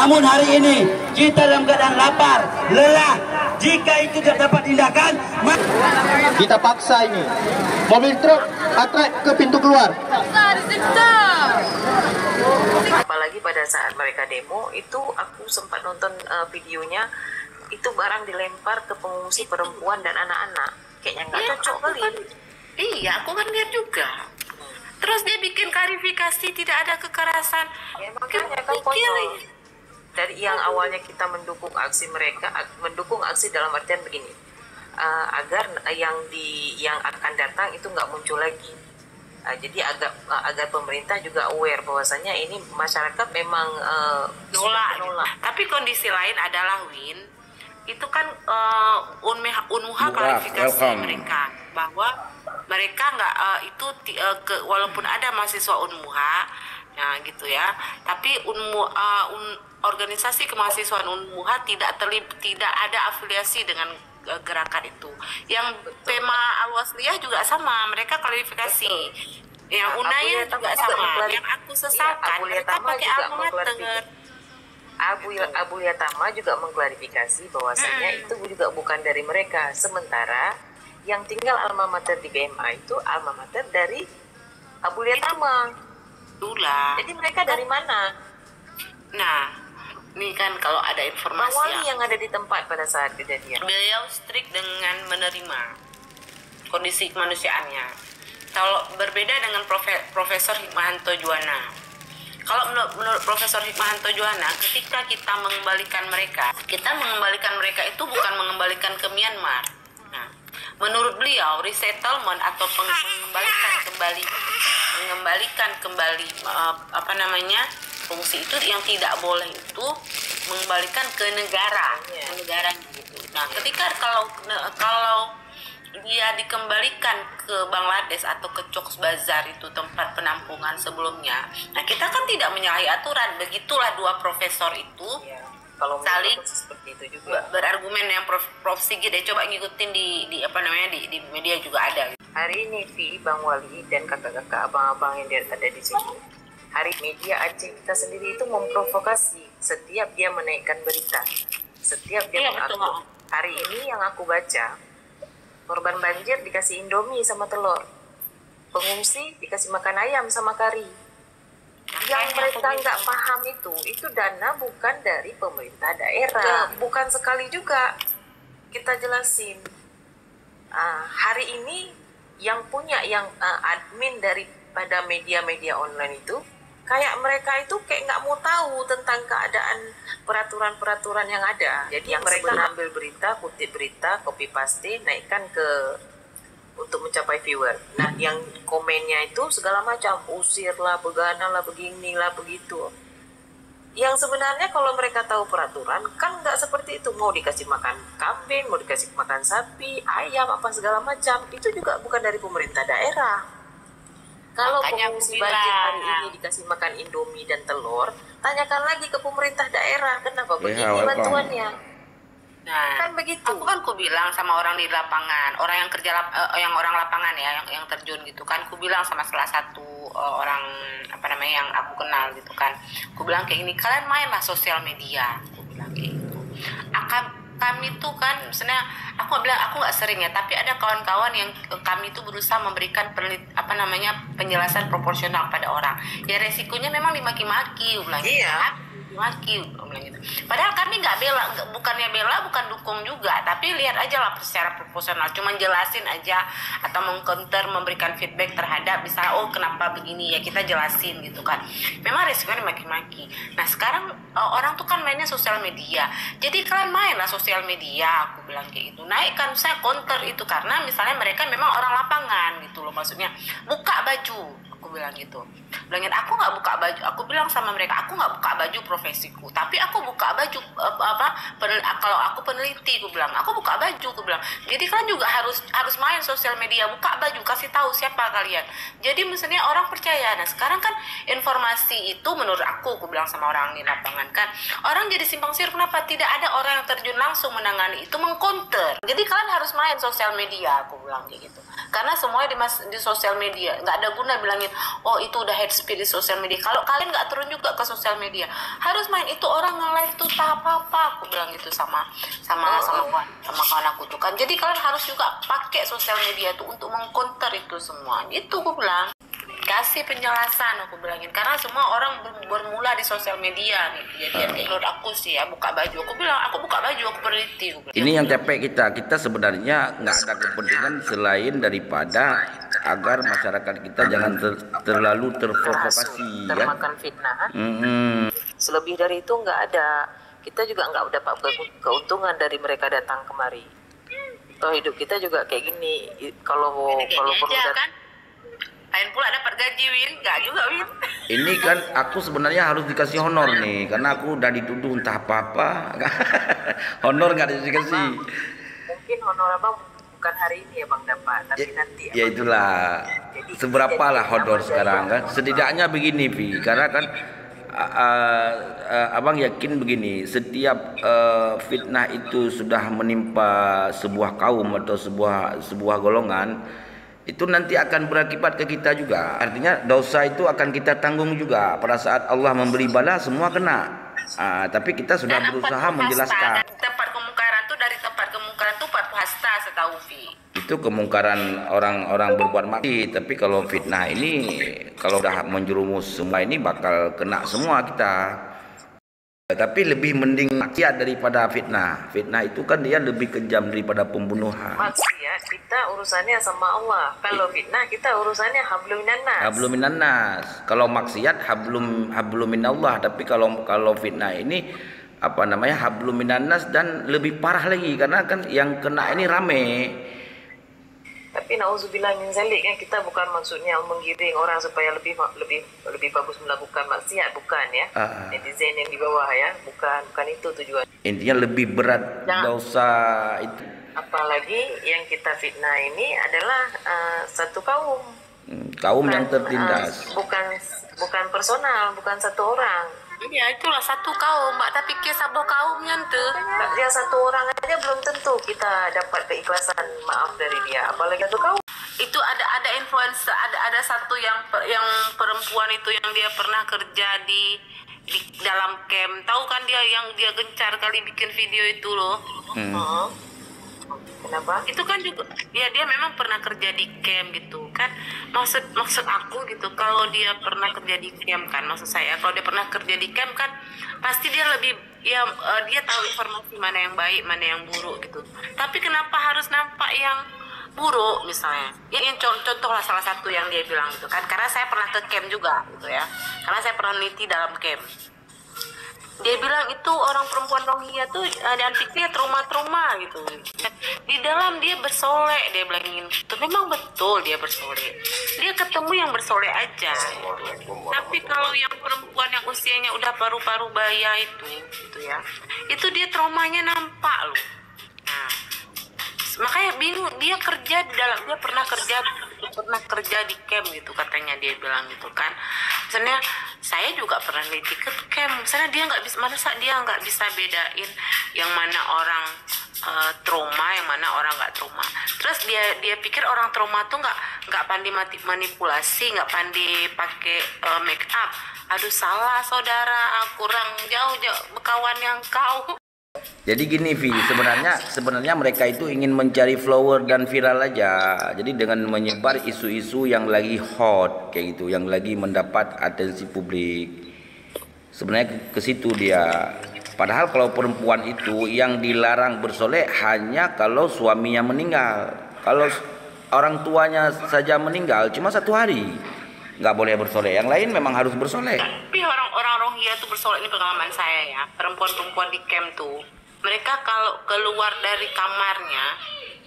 Namun hari ini kita dalam keadaan lapar, lelah. Jika itu tidak dapat tindakan, kita paksa ini mobil truk atret ke pintu keluar. Apalagi pada saat mereka demo itu, aku sempat nonton videonya, itu barang dilempar ke pengungsi perempuan dan anak-anak. Kayaknya nggak cocok kali. Iya, aku kan lihat juga. Terus dia bikin klarifikasi tidak ada kekerasan. Ya, makanya kan konyol. Dari yang awalnya kita mendukung aksi mereka, mendukung aksi dalam artian begini, agar yang akan datang itu nggak muncul lagi. Jadi agar pemerintah juga aware bahwasanya ini masyarakat memang nolak. Tapi kondisi lain adalah Win, itu kan Unmuha klarifikasi mereka bahwa mereka nggak walaupun ada mahasiswa Unmuha, nah gitu ya, tapi organisasi kemahasiswaan Unmuha tidak ada afiliasi dengan gerakan itu. Yang Pema Al-Wasliyah juga sama, mereka klarifikasi. Yang Unaya juga sama. Yang aku sesalkan mereka pakai alma-mater. Abu Yatama juga mengklarifikasi bahwasanya itu juga bukan dari mereka. Sementara yang tinggal alma mater di BMA itu alma mater dari Abu Yatama. Jadi mereka dari mana? Nah, ini kan kalau ada informasi Bang Wali yang ada di tempat pada saat kejadian. Beliau strict dengan menerima kondisi kemanusiaannya. Kalau berbeda dengan Profesor Hikmahanto Juwana. Kalau menurut Profesor Hikmahanto Juwana, ketika kita mengembalikan mereka itu bukan mengembalikan ke Myanmar. Nah, menurut beliau resettlement atau mengembalikan kembali fungsi itu yang tidak boleh itu mengembalikan ke negara gitu. Nah, ketika kalau dia dikembalikan ke Bangladesh atau ke Cox's Bazar itu tempat penampungan sebelumnya, nah kita kan tidak menyalahi aturan. Begitulah dua profesor itu saling seperti itu juga berargumen. Yang Prof Sigit coba ngikutin di media juga ada. Hari ini Bang Wali dan kakak-kakak abang-abang yang ada di sini, hari media Aceh kita sendiri itu memprovokasi setiap dia menaikkan berita, setiap dia mengaku. Hari ini yang aku baca, korban banjir dikasih Indomie sama telur, pengungsi dikasih makan ayam sama kari. Yang mereka nggak paham itu dana bukan dari pemerintah daerah, bukan sekali juga kita jelasin. Hari ini yang punya admin daripada media-media online itu, kayak mereka itu kayak nggak mau tahu tentang keadaan peraturan-peraturan yang ada. Jadi yang mereka ambil berita, kutip berita, copy paste, naikkan untuk mencapai viewer. Nah, yang komennya itu segala macam, usir lah, begana lah, beginilah, begitu. Yang sebenarnya kalau mereka tahu peraturan, kan nggak seperti itu. Mau dikasih makan kambing, mau dikasih makan sapi, ayam, apa segala macam, itu juga bukan dari pemerintah daerah. Kalau pengungsi banjir hari ini dikasih makan Indomie dan telur, tanyakan lagi ke pemerintah daerah, kenapa begini bantuannya. Nah, kan begitu. Aku bilang sama orang di lapangan, orang yang kerja orang lapangan ya, yang terjun gitu kan. Aku bilang sama salah satu orang yang aku kenal gitu kan. Aku bilang kayak gini, kalian mainlah sosial media. Aku bilang kayak gitu. Kami tuh kan sebenarnya aku bilang aku nggak sering ya, tapi ada kawan-kawan yang kami itu berusaha memberikan penjelasan proporsional pada orang. Ya resikonya memang dimaki-maki, bilang maki, bilang gitu. Padahal kami nggak bukan dukung juga, tapi lihat aja lah secara proporsional, cuma jelasin aja atau mengcounter, memberikan feedback terhadap misalnya kenapa begini ya, kita jelasin gitu kan. Memang resikonya dimaki-maki. Nah sekarang orang tuh kan mainnya sosial media, jadi kalian mainlah sosial media, aku bilang kayak gitu. Naikkan, saya counter itu karena misalnya mereka memang orang lapangan gitu loh, maksudnya buka baju. Aku bilang gitu. Bilangin aku nggak buka baju. Aku bilang sama mereka, aku nggak buka baju profesiku, tapi aku buka baju kalau aku peneliti. Aku bilang aku buka baju. Aku bilang jadi kalian juga harus main sosial media, buka baju, kasih tahu siapa kalian. Jadi misalnya orang percaya. Nah sekarang kan informasi itu menurut aku bilang sama orang di lapangan kan, orang jadi simpang siur. Kenapa tidak ada orang yang terjun langsung menangani itu, mengcounter. Jadi kalian harus main sosial media. Aku bilang kayak gitu. Karena semuanya di sosial media, nggak ada guna bilangin oh itu udah head speed di sosial media. Kalau kalian nggak turun juga ke sosial media, harus main itu orang nge-live tuh tak apa-apa, aku bilang gitu sama kawan aku tuh kan. Jadi kalian harus juga pakai sosial media tuh untuk mengcounter itu semua. Itu aku bilang. Kasih penjelasan, aku bilangin, karena semua orang bermula di sosial media nih. Jadi menurut aku sih ya, buka baju, aku bilang aku buka baju, aku peneliti. Ini yang capek kita sebenarnya nggak ada kepentingan selain daripada agar masyarakat kita jangan terlalu terprovokasi, termakan fitnah. Selebih dari itu nggak ada. Kita juga nggak dapat keuntungan dari mereka datang kemari. Toh hidup kita juga kayak gini. Kalau perlu kan? Lain pula dapat gaji, Win. Enggak juga, Win. Ini kan aku sebenarnya harus dikasih honor nih, karena aku udah dituduh entah apa-apa. Honor nggak dikasih. Mungkin honor abang bukan hari ini ya bang dapat, tapi nanti. Ya itulah. Seberapa lah honor sekarang kan? Setidaknya begini, Vi. Karena kan abang yakin begini, setiap fitnah itu sudah menimpa sebuah kaum atau sebuah golongan, itu nanti akan berakibat ke kita juga. Artinya dosa itu akan kita tanggung juga. Pada saat Allah memberi bala, semua kena. Tapi kita sudah berusaha menjelaskan. Tempat kemungkaran tuh, dari tempat kemungkaran tuh 4 hasta setahu Vi. Itu kemungkaran orang-orang berbuat maksiat. Tapi kalau fitnah ini, kalau udah menjerumus semua ini bakal kena semua kita. Tapi lebih mending maksiat daripada fitnah. Fitnah itu kan dia lebih kejam daripada pembunuhan. Maksiat kita urusannya sama Allah. Kalau fitnah kita urusannya hablum minannas. Hablum minannas. Kalau maksiat hablum minallah. Tapi kalau fitnah ini apa namanya, hablum minannas, dan lebih parah lagi karena kan yang kena ini rame. Tapi nauzubillah min zalik kan, kita bukan maksudnya menggiring orang supaya lebih bagus melakukan maksiat, bukan ya. Netizen yang di bawah ya, bukan itu tujuan. Intinya lebih berat dosa itu. Apalagi yang kita fitnah ini adalah satu kaum. Kaum yang tertindas. Bukan personal, bukan satu orang. Ya itulah satu kaum, Mbak. Tapi kisah kaumnya tuh. Dia satu orang aja belum tentu kita dapat keikhlasan maaf dari dia. Apalagi satu kaum. Itu ada influencer, ada satu yang perempuan itu yang dia pernah kerja di dalam camp. Tahu kan dia yang dia gencar kali bikin video itu loh. Kenapa? Itu kan juga ya, dia memang pernah kerja di camp gitu kan. Maksud aku gitu, kalau dia pernah kerja di camp kan, maksud saya kalau dia pernah kerja di camp kan pasti dia lebih ya, dia tahu informasi mana yang baik, mana yang buruk gitu. Tapi kenapa harus nampak yang buruk misalnya? Yang contoh lah salah satu yang dia bilang gitu kan, karena saya pernah ke camp juga gitu ya. Karena saya pernah neliti dalam camp. Dia bilang itu orang perempuan Rohingya tuh diantiknya trauma gitu. Di dalam dia bersolek, dia bilang gitu. Memang betul dia bersolek. Dia ketemu yang bersolek aja. Tapi kalau yang perempuan yang usianya udah paru-paru baya itu, gitu ya, itu dia traumanya nampak loh. Nah, makanya bingung, dia kerja di dalam, dia pernah kerja di camp gitu katanya, dia bilang gitu kan. Misalnya saya juga pernah neliti ke camp, misalnya dia nggak bisa bedain yang mana orang trauma, yang mana orang nggak trauma. Terus dia pikir orang trauma tuh nggak pandai manipulasi, nggak pandai pakai make up. Aduh salah saudara, kurang jauh kawan yang kau. Jadi gini Vi, sebenarnya mereka itu ingin mencari follower dan viral aja. Jadi dengan menyebar isu-isu yang lagi hot kayak gitu, yang lagi mendapat atensi publik. Sebenarnya ke situ dia. Padahal kalau perempuan itu yang dilarang bersolek hanya kalau suaminya meninggal. Kalau orang tuanya saja meninggal cuma 1 hari, nggak boleh bersolek. Yang lain memang harus bersolek. Tapi orang Rohingya tuh bersolek, ini pengalaman saya ya. Perempuan-perempuan di camp tuh, mereka kalau keluar dari kamarnya,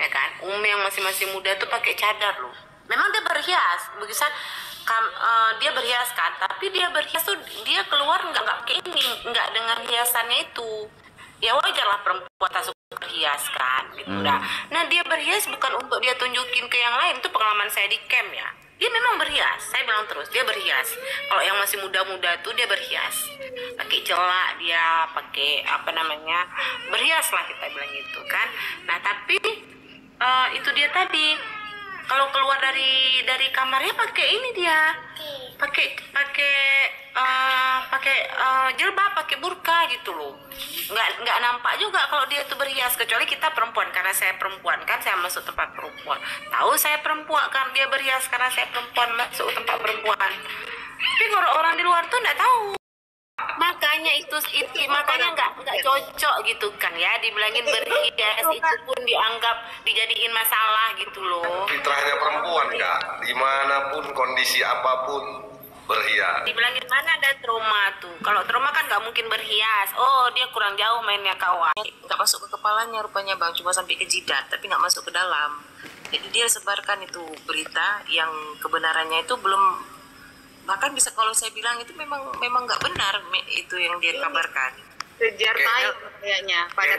ya kan, yang masih muda tuh pakai cadar loh. Memang dia berhias, begitu dia berhias kan, tapi dia berhias tuh dia keluar nggak kayak ini, nggak dengan hiasannya itu. Ya wajar lah perempuan tak suka berhias kan, gitu. Nah dia berhias bukan untuk dia tunjukin ke yang lain. Itu pengalaman saya di camp ya. Dia memang berhias, saya bilang terus dia berhias. Kalau yang masih muda-muda tuh dia berhias, pakai celak, dia pakai berhias lah kita bilang gitu kan. Nah tapi itu dia tadi, kalau keluar dari kamarnya pakai ini dia, pakai jilbab, pakai burka gitu loh. Nggak nampak juga kalau dia tuh berhias, kecuali kita perempuan, karena saya perempuan kan saya masuk tempat perempuan. Tahu saya perempuan kan dia berhias karena saya perempuan masuk tempat perempuan. Tapi kalau orang di luar tuh nggak tahu. Makanya itu makanya nggak cocok gitu kan ya, dibilangin berhias itu pun dianggap dijadiin masalah gitu loh. Fitrahnya perempuan Kak, dimanapun kondisi apapun berhias. Dibilangin mana ada trauma tuh, kalau trauma kan nggak mungkin berhias. Oh dia kurang jauh mainnya kawan, Nggak masuk ke kepalanya rupanya Bang, cuma sampai ke jidat tapi nggak masuk ke dalam. Jadi dia sebarkan itu berita yang kebenarannya itu belum, bahkan bisa kalau saya bilang itu memang nggak benar itu yang dia kabarkan. Kejar tayang kayaknya pada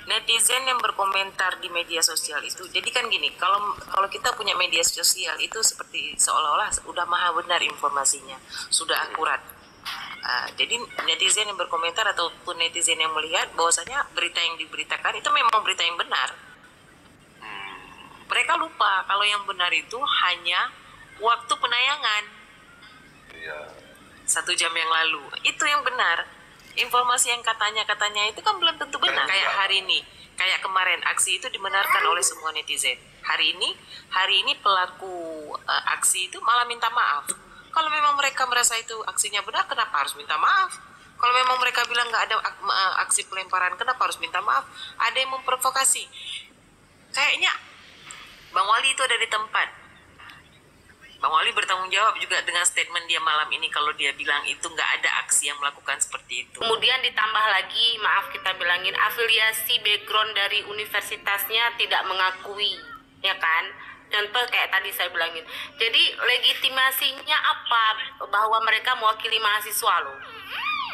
Netizen yang berkomentar di media sosial itu, jadi kan gini, kalau kita punya media sosial itu seperti seolah-olah udah maha benar informasinya, sudah akurat. Jadi netizen yang berkomentar ataupun netizen yang melihat bahwasanya berita yang diberitakan itu memang berita yang benar. Mereka lupa kalau yang benar itu hanya waktu penayangan. 1 jam yang lalu itu yang benar. Informasi yang katanya itu kan belum tentu benar. Kayak hari ini, kayak kemarin aksi itu dibenarkan oleh semua netizen. Hari ini pelaku aksi itu malah minta maaf. Kalau memang mereka merasa itu aksinya benar, kenapa harus minta maaf? Kalau memang mereka bilang nggak ada aksi pelemparan, kenapa harus minta maaf? Ada yang memprovokasi. Kayaknya Bang Wali itu ada di tempat. Bang Wali bertanggung jawab juga dengan statement dia malam ini kalau dia bilang itu nggak ada aksi yang melakukan seperti itu. Kemudian ditambah lagi, maaf kita bilangin, afiliasi background dari universitasnya tidak mengakui, ya kan? Contoh kayak tadi saya bilangin. Jadi legitimasinya apa? Bahwa mereka mewakili mahasiswa loh.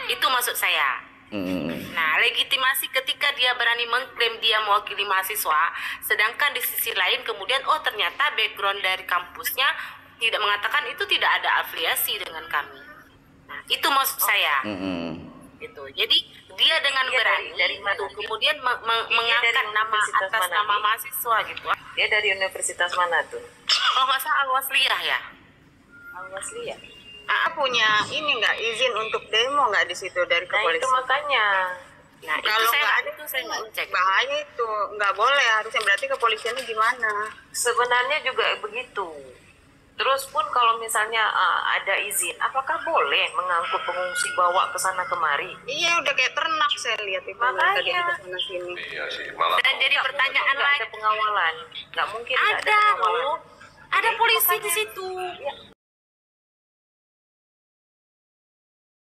Itu maksud saya. Nah, legitimasi ketika dia berani mengklaim dia mewakili mahasiswa, sedangkan di sisi lain kemudian ternyata background dari kampusnya tidak mengatakan itu tidak ada afiliasi dengan kami. Nah, itu maksud saya. Gitu. Jadi dia dengan berani dari mana? Kemudian mengangkat nama atas nama mahasiswa gitu. Dia dari universitas mana tuh? Oh, masa Al-Wasliyah ya? Al-Wasliyah. punya ini nggak izin untuk demo nggak di situ dari Nah kepolisian? itu makanya. Nah, Kalau nggak ada itu saya nggak cek. bahaya itu nggak boleh, harusnya berarti kepolisiannya gimana? Sebenarnya juga begitu. Terus pun kalau misalnya ada izin, apakah boleh mengangkut pengungsi bawa ke sana kemari? Iya udah kayak ternak saya lihat itu Makanya. tadi di sana sini. Iya sih, malah Dan jadi pertanyaan Nggak lagi, ada pengawalan, nggak mungkin nggak ada ada pengawalan. loh, ada Itu polisi makanya. di situ. Ya,